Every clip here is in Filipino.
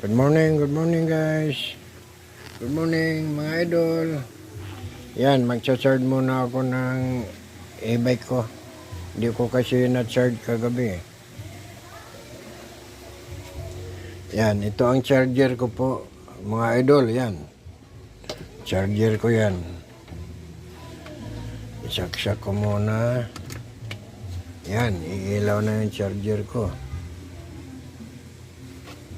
Good morning guys. Good morning mga idol. Yan, magcha-charge muna ako ng e-bike ko. Hindi ko kasi na-charge kagabi. Yan, ito ang charger ko po mga idol. Yan, charger ko yan. Isaksak ko muna. Yan, iilaw na yung charger ko.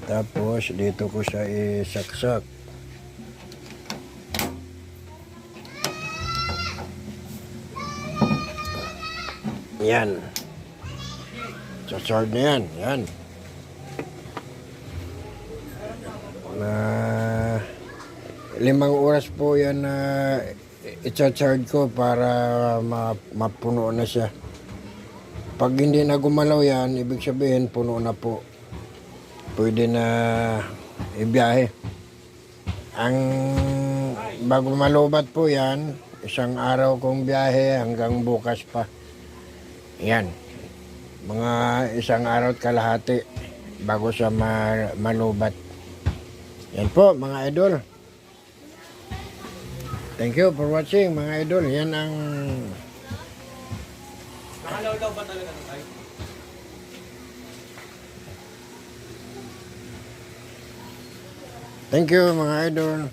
Tapos dito ko siya isaksak. Yan. Charge na yan. Yan. Na 5 oras po yan na i-charge ko para mapuno na siya. Pag hindi na gumalaw yan, ibig sabihin puno na po. Pwede na ibiyahe. Ang bago malubat po yan, 1 araw kong biyahe hanggang bukas pa. Yan. Mga 1 araw at kalahati bago siya malubat. Yan po mga idol. Thank you for watching mga idol. Yan ang... Nakalaw-law ba talaga ito tayo? Thank you mga idol.